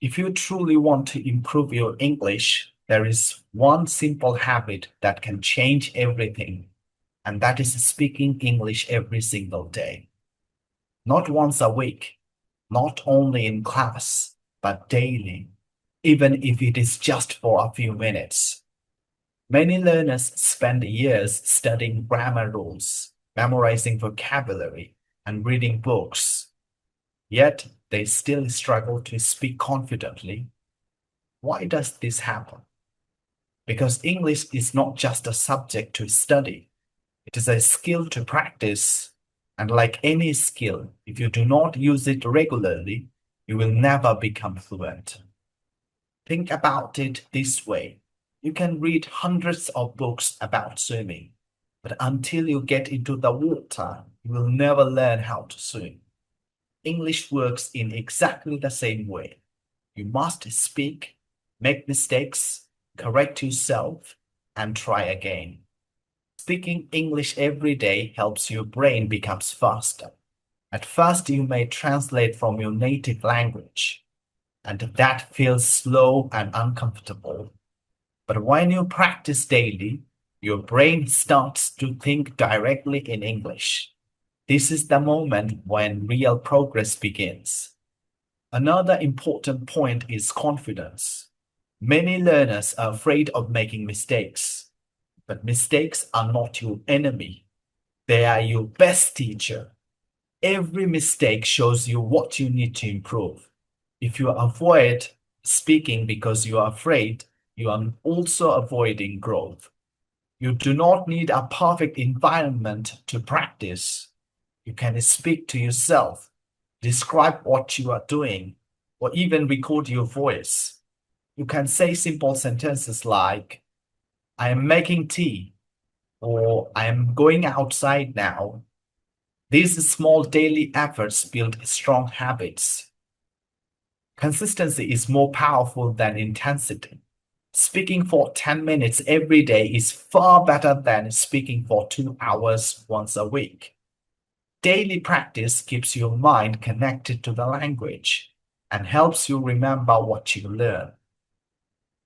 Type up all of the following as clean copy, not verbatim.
If you truly want to improve your English, there is one simple habit that can change everything, and that is speaking English every single day. Not once a week, not only in class, but daily, even if it is just for a few minutes. Many learners spend years studying grammar rules, memorizing vocabulary, and reading books. Yet they still struggle to speak confidently. Why does this happen? Because English is not just a subject to study, it is a skill to practice. And like any skill, if you do not use it regularly, you will never become fluent. Think about it this way. You can read hundreds of books about swimming, but until you get into the water, you will never learn how to swim. English works in exactly the same way. You must speak, make mistakes, correct yourself, and try again. Speaking English every day helps your brain becomes faster. At first, you may translate from your native language, and that feels slow and uncomfortable. But when you practice daily, your brain starts to think directly in English. This is the moment when real progress begins. Another important point is confidence. Many learners are afraid of making mistakes, but mistakes are not your enemy. They are your best teacher. Every mistake shows you what you need to improve. If you avoid speaking because you are afraid, you are also avoiding growth. You do not need a perfect environment to practice. You can speak to yourself, describe what you are doing, or even record your voice. You can say simple sentences like, I am making tea, or I am going outside now. These small daily efforts build strong habits. Consistency is more powerful than intensity. Speaking for 10 minutes every day is far better than speaking for 2 hours once a week. Daily practice keeps your mind connected to the language and helps you remember what you learn.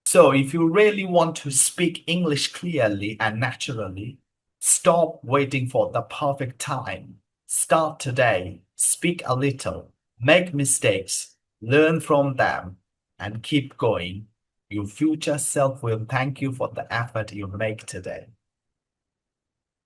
So, if you really want to speak English clearly and naturally, stop waiting for the perfect time. Start today, speak a little, make mistakes, learn from them, and keep going. Your future self will thank you for the effort you make today.